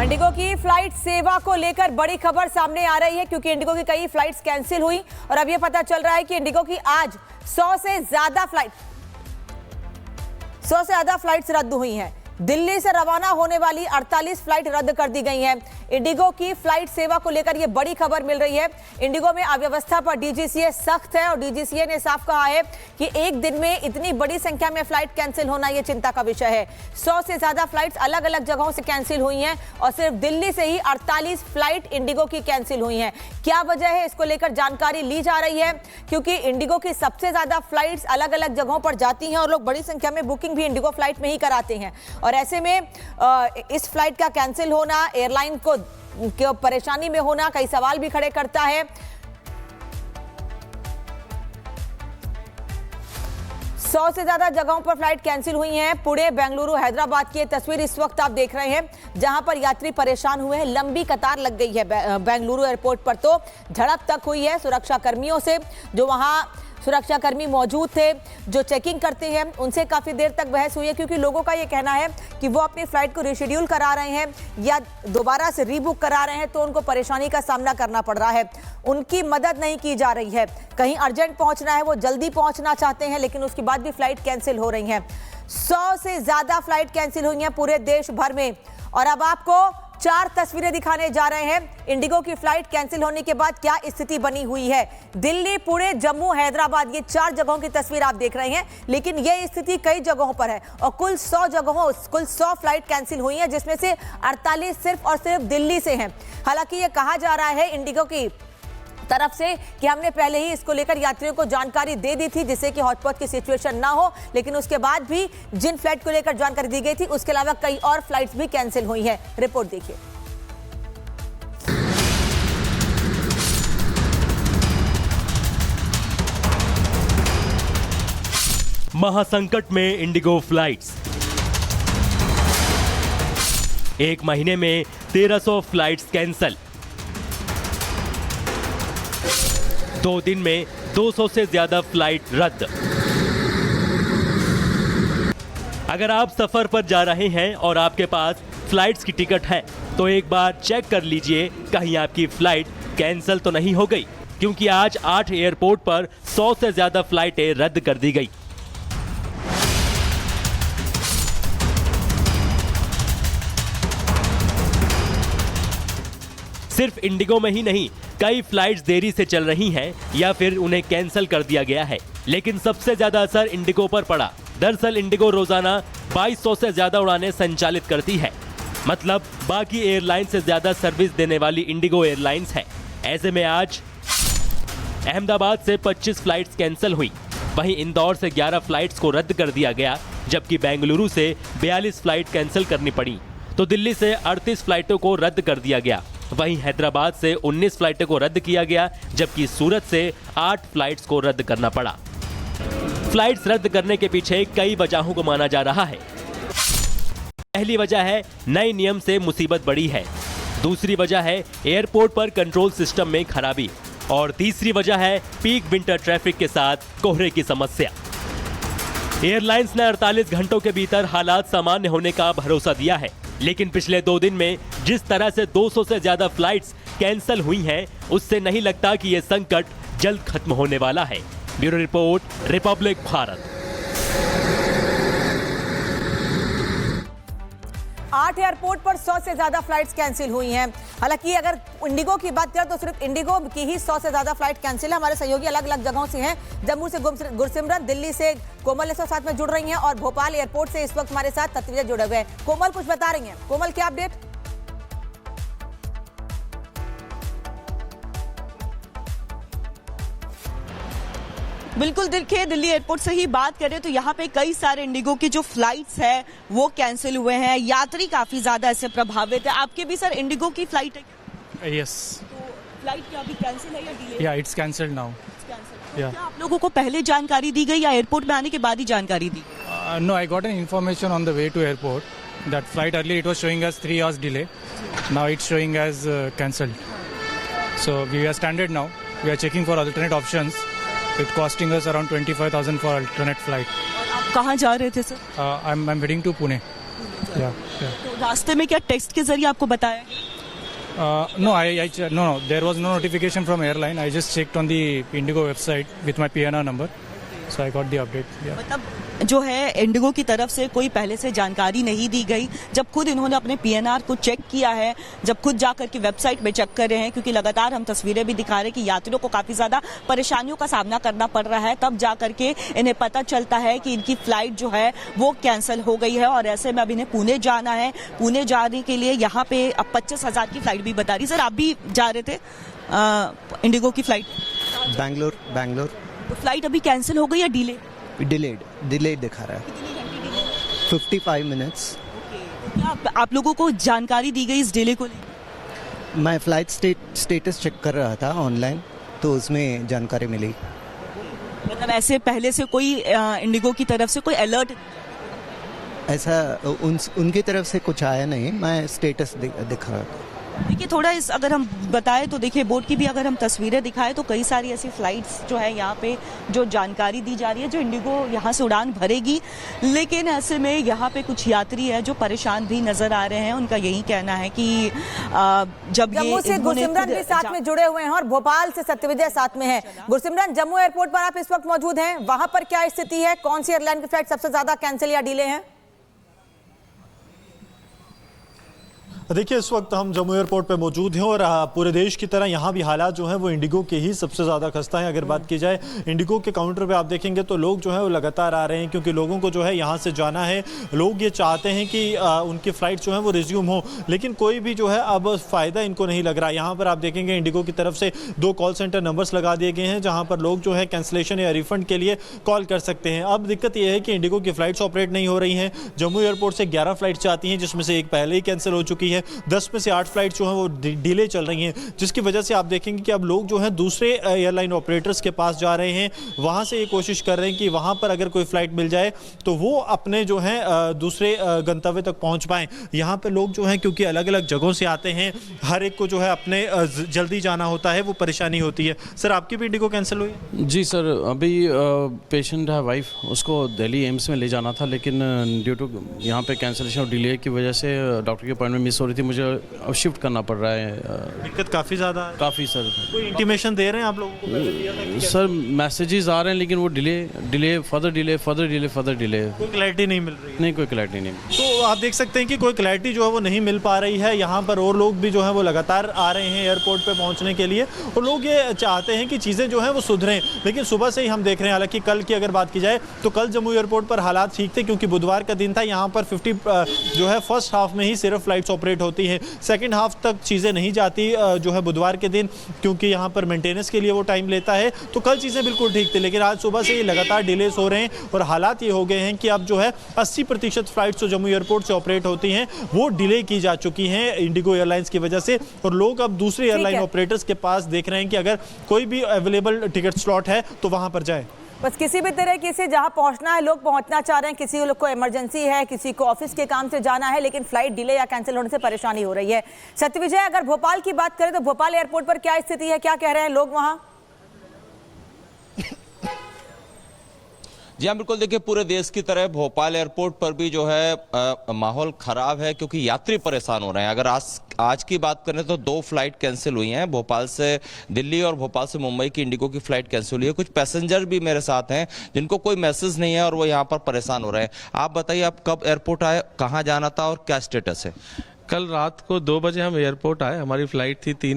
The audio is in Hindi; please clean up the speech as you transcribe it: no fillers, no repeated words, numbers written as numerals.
इंडिगो की फ्लाइट सेवा को लेकर बड़ी खबर सामने आ रही है क्योंकि इंडिगो की कई फ्लाइट्स कैंसिल हुई और अब यह पता चल रहा है कि इंडिगो की आज 100 से ज्यादा फ्लाइट्स रद्द हुई हैं। दिल्ली से रवाना होने वाली 48 फ्लाइट रद्द कर दी गई हैं। इंडिगो की फ्लाइट सेवा को लेकर यह बड़ी खबर मिल रही है। इंडिगो में अव्यवस्था पर डीजीसीए सख्त है और डीजीसीए ने साफ कहा है कि एक दिन में इतनी बड़ी संख्या में फ्लाइट कैंसिल होना यह चिंता का विषय है। 100 से ज्यादा फ्लाइट्स अलग अलग जगहों से कैंसिल हुई हैं और सिर्फ दिल्ली से ही 48 फ्लाइट इंडिगो की कैंसिल हुई हैं। क्या वजह है, इसको लेकर जानकारी ली जा रही है क्योंकि इंडिगो की सबसे ज्यादा फ्लाइट्स अलग अलग जगहों पर जाती हैं और लोग बड़ी संख्या में बुकिंग भी इंडिगो फ्लाइट में ही कराते हैं और ऐसे में इस फ्लाइट का कैंसिल होना एयरलाइन को परेशानी में होना कई सवाल भी खड़े करता है। 100 से ज्यादा जगहों पर फ्लाइट कैंसिल हुई हैं। पुणे, बेंगलुरु, हैदराबाद की तस्वीर इस वक्त आप देख रहे हैं जहां पर यात्री परेशान हुए हैं। लंबी कतार लग गई है बेंगलुरु एयरपोर्ट पर, तो झड़प तक हुई है सुरक्षा कर्मियों से। जो वहां सुरक्षाकर्मी मौजूद थे जो चेकिंग करते हैं उनसे काफी देर तक बहस हुई है क्योंकि लोगों का यह कहना है कि वो अपनी फ्लाइट को रिशेड्यूल करा रहे हैं या दोबारा से रीबुक करा रहे हैं तो उनको परेशानी का सामना करना पड़ रहा है। उनकी मदद नहीं की जा रही है। कहीं अर्जेंट पहुंचना है, वो जल्दी पहुंचना चाहते हैं लेकिन उसके बाद भी फ्लाइट कैंसिल हो रही हैं। 100 से ज्यादा फ्लाइट कैंसिल हुई हैं पूरे देश भर में और अब आपको 4 तस्वीरें दिखाने जा रहे हैं। इंडिगो की फ्लाइट कैंसिल होने के बाद क्या स्थिति बनी हुई है। दिल्ली, पुणे, जम्मू, हैदराबाद, ये 4 जगहों की तस्वीर आप देख रहे हैं लेकिन ये स्थिति कई जगहों पर है और कुल 100 फ्लाइट कैंसिल हुई हैं जिसमें से 48 सिर्फ और सिर्फ दिल्ली से हैं। हालांकि ये कहा जा रहा है इंडिगो की तरफ से कि हमने पहले ही इसको लेकर यात्रियों को जानकारी दे दी थी जिससे कि हॉटस्पॉट की सिचुएशन ना हो, लेकिन उसके बाद भी जिन फ्लाइट को लेकर जानकारी दी गई थी उसके अलावा कई और फ्लाइट्स भी कैंसिल हुई हैं। रिपोर्ट देखिए। महासंकट में इंडिगो फ्लाइट्स। एक महीने में 1300 फ्लाइट्स कैंसल। 2 दिन में 200 से ज्यादा फ्लाइट रद्द। अगर आप सफर पर जा रहे हैं और आपके पास फ्लाइट्स की टिकट है तो एक बार चेक कर लीजिए कहीं आपकी फ्लाइट कैंसिल तो नहीं हो गई, क्योंकि आज 8 एयरपोर्ट पर 100 से ज्यादा फ्लाइटें रद्द कर दी गई। सिर्फ इंडिगो में ही नहीं, कई फ्लाइट्स देरी से चल रही हैं या फिर उन्हें कैंसिल कर दिया गया है, लेकिन सबसे ज्यादा असर इंडिगो पर पड़ा। दरअसल इंडिगो रोजाना 2200 से ज्यादा उड़ानें संचालित करती है, मतलब बाकी एयरलाइन से ज्यादा सर्विस देने वाली इंडिगो एयरलाइंस है। ऐसे में आज अहमदाबाद से 25 फ्लाइट्स कैंसिल हुई, वहीं इंदौर से 11 फ्लाइट्स को रद्द कर दिया गया, जबकि बेंगलुरु से 42 फ्लाइट कैंसिल करनी पड़ी। तो दिल्ली से 38 फ्लाइटों को रद्द कर दिया गया। वहीं हैदराबाद से 19 फ्लाइटों को रद्द किया गया, जबकि सूरत से 8 फ्लाइट्स को रद्द करना पड़ा। फ्लाइट्स रद्द करने के पीछे कई वजहों को माना जा रहा है। पहली वजह है नए नियम से मुसीबत बढ़ी है। दूसरी वजह है एयरपोर्ट पर कंट्रोल सिस्टम में खराबी और तीसरी वजह है पीक विंटर ट्रैफिक के साथ कोहरे की समस्या। एयरलाइंस ने 48 घंटों के भीतर हालात सामान्य होने का भरोसा दिया है, लेकिन पिछले 2 दिन में जिस तरह से 200 से ज्यादा फ्लाइट्स कैंसिल हुई हैं, उससे नहीं लगता कि यह संकट जल्द खत्म होने वाला है। Bureau report, Republic Bharat. 8 airport पर 100 से ज्यादा फ्लाइट्स कैंसिल हुई हैं। हालांकि अगर इंडिगो की बात करें तो सिर्फ इंडिगो की ही 100 से ज्यादा फ्लाइट कैंसिल है। हमारे सहयोगी अलग अलग जगहों से हैं। जम्मू से गुरसिमरन, दिल्ली से कोमल इस साथ में जुड़ रही हैं और भोपाल एयरपोर्ट से इस वक्त हमारे साथ तस्वीरें जुड़े हुए हैं। कोमल कुछ बता रही हैं। कोमल, क्या अपडेट? बिल्कुल, देखिए दिल्ली एयरपोर्ट से ही बात करें तो यहाँ पे कई सारे इंडिगो की जो फ्लाइट्स है वो कैंसिल हुए हैं। यात्री काफी ज्यादा इससे प्रभावित है। आपके भी सर इंडिगो की फ्लाइट है? यस। तो फ्लाइट क्या अभी कैंसिल है या डिले? या इट्स कैंसल्ड नाउ। क्या आप लोगों को पहले जानकारी दी गई या एयरपोर्ट में आने के बाद ही जानकारी दी? No, I got an information on the way to airport that flight earlier it was showing as 3 hours delay, now it's showing as cancelled. So we are stranded now, we are checking for alternate options. It costing us around 25,000 for alternate flight. आप कहाँ जा रहे थे sir? I'm heading to Pune. तो रास्ते में क्या टेक्स्ट के जरिए आपको बताया? No, there was no notification from airline. I just checked on the Indigo website with my PNR number, so I got the update. Yeah. मतलब जो है इंडिगो की तरफ से कोई पहले से जानकारी नहीं दी गई, जब खुद इन्होंने अपने पीएनआर को चेक किया है, जब खुद जाकर के वेबसाइट में चेक कर रहे हैं, क्योंकि लगातार हम तस्वीरें भी दिखा रहे हैं कि यात्रियों को काफी ज्यादा परेशानियों का सामना करना पड़ रहा है, तब जाकर के इन्हें पता चलता है कि इनकी फ्लाइट जो है वो कैंसिल हो गई है और ऐसे में अब इन्हें पुणे जाना है। पुणे जाने के लिए यहाँ पे अब 25,000 की फ्लाइट भी बता रही। सर, आप भी जा रहे थे इंडिगो की फ्लाइट? बैंगलोर तो फ्लाइट अभी कैंसिल हो गई या डिले? डिलेड दिखा रहा है 55 मिनट्स। क्या आप लोगों को जानकारी दी गई इस डिले को लेकर? मैं फ्लाइट स्टेटस चेक कर रहा था ऑनलाइन, तो उसमें जानकारी मिली। मतलब ऐसे पहले से कोई इंडिगो की तरफ से कोई अलर्ट? ऐसा उनकी तरफ से कुछ आया नहीं, मैं स्टेटस दिखा रहा था। देखिए, थोड़ा इस अगर हम बताएं तो देखिए बोर्ड की भी अगर हम तस्वीरें दिखाएं तो कई सारी ऐसी फ्लाइट्स जो है यहाँ पे जो जानकारी दी जा रही है, जो इंडिगो यहाँ से उड़ान भरेगी, लेकिन ऐसे में यहाँ पे कुछ यात्री है जो परेशान भी नजर आ रहे हैं। उनका यही कहना है कि जब जम्मू से गुरसिमरन भी साथ में जुड़े हुए हैं और भोपाल से सत्यविजय साथ में है। गुरसिमरन, जम्मू एयरपोर्ट पर आप इस वक्त मौजूद हैं, वहां पर क्या स्थिति है? कौन सी एयरलाइन की फ्लाइट सबसे ज्यादा कैंसिल या डिले है? देखिए, इस वक्त हम जम्मू एयरपोर्ट पे मौजूद हैं और पूरे देश की तरह यहाँ भी हालात जो हैं वो इंडिगो के ही सबसे ज़्यादा खस्ता है। अगर बात की जाए इंडिगो के काउंटर पे आप देखेंगे तो लोग जो है वो लगातार आ रहे हैं, क्योंकि लोगों को जो है यहाँ से जाना है। लोग ये चाहते हैं कि उनकी फ़्लाइट जो है वो रिज्यूम हो, लेकिन कोई भी जो है अब फ़ायदा इनको नहीं लग रहा। यहाँ पर आप देखेंगे इंडिगो की तरफ से 2 कॉल सेंटर नंबर्स लगा दिए गए हैं, जहाँ पर लोग जो है कैंसिलेशन या रिफंड के लिए कॉल कर सकते हैं। अब दिक्कत यह है कि इंडिगो की फ़्लाइट्स ऑपरेट नहीं हो रही हैं। जम्मू एयरपोर्ट से 11 फ़्लाइट्स आती हैं, जिसमें से एक पहले ही कैंसिल हो चुकी है। 10 में से 8 फ्लाइट जो हैं वो डिले चल रही हैं, जिसकी वजह से आप देखेंगे कि अब लोग जो हैं दूसरे एयरलाइन ऑपरेटर्स के पास जा रहे हैं। वहां से ये कोशिश कर रहे हैं कि वहां पर अगर कोई फ्लाइट मिल जाए तो वो अपने जो है दूसरे गंतव्य तक पहुंच पाएं। यहाँ पे लोग जो हैं क्योंकि अलग अलग जगहों से आते हैं, हर एक को जो है अपने जल्दी जाना होता है, वो परेशानी होती है। सर, आपकी भी इंडिगो कैंसिल हुई? जी सर, अभी पेशेंट है वाइफ, उसको दिल्ली एम्स में ले जाना था, लेकिन ड्यू टू यहाँ पे कैंसिलेशन और डिले की वजह से डॉक्टर की अपॉइंटमेंट मिस हो रही थी। मुझे अब शिफ्ट करना पड़ रहा है। दिक्कत काफ़ी ज़्यादा है। काफ़ी सर। कोई इंटीमेशन दे रहे हैं आप लोगों को? सर, मैसेजेस आ रहे हैं, लेकिन वो डिले फर्दर डिले कोई क्लैरिटी नहीं मिल रही है। नहीं, कोई क्लैरिटी नहीं। तो आप देख सकते हैं कि कोई क्लैरिटी जो है वो नहीं मिल पा रही है। यहाँ पर और लोग भी जो है वो लगातार आ रहे हैं एयरपोर्ट पे पहुँचने के लिए, और लोग ये चाहते हैं कि चीज़ें जो हैं वो सुधरें। लेकिन सुबह से ही हम देख रहे हैं, हालांकि कल की अगर बात की जाए तो कल जम्मू एयरपोर्ट पर हालात ठीक थे, क्योंकि बुधवार का दिन था। यहाँ पर 50 जो है फर्स्ट हाफ में ही सिर्फ फ्लाइट्स ऑपरेट होती हैं, सेकेंड हाफ तक चीज़ें नहीं जाती जो है बुधवार के दिन, क्योंकि यहाँ पर मेंटेनेंस के लिए वो टाइम लेता है। तो कल चीज़ें बिल्कुल ठीक थी, लेकिन आज सुबह से ही लगातार डिलेस हो रहे हैं और हालात ये हो गए हैं कि अब जो है 80% फ्लाइट्स जो जम्मू एयरपोर्ट से ऑपरेट होती हैं वो डिले की जा चुकी हैं इंडिगो एयरलाइंस की वजह से। और लोग अब दूसरे एयरलाइन ऑपरेटर्स के पास देख रहे हैं कि अगर कोई भी अवेलेबल टिकट स्लॉट है तो वहाँ पर जाए। बस किसी भी तरीके से जहां पहुंचना है लोग पहुंचना चाह रहे हैं। किसी लोग को इमरजेंसी है, किसी को ऑफिस के काम से जाना है, लेकिन फ्लाइट डिले या कैंसिल होने से परेशानी हो रही है। सत्यविजय, अगर भोपाल की बात करें तो भोपाल एयरपोर्ट पर क्या स्थिति है, क्या कह रहे हैं लोग वहां? जी हाँ, बिल्कुल। देखिए, पूरे देश की तरह भोपाल एयरपोर्ट पर भी जो है माहौल खराब है, क्योंकि यात्री परेशान हो रहे हैं। अगर आज की बात करें तो 2 फ्लाइट कैंसिल हुई हैं, भोपाल से दिल्ली और भोपाल से मुंबई की इंडिगो की फ्लाइट कैंसिल हुई है। कुछ पैसेंजर भी मेरे साथ हैं जिनको कोई मैसेज नहीं है और वो यहाँ पर परेशान हो रहे हैं। आप बताइए, आप कब एयरपोर्ट आए, कहाँ जाना था और क्या स्टेटस है? कल रात को 2 बजे हम एयरपोर्ट आए। हमारी फ्लाइट थी 3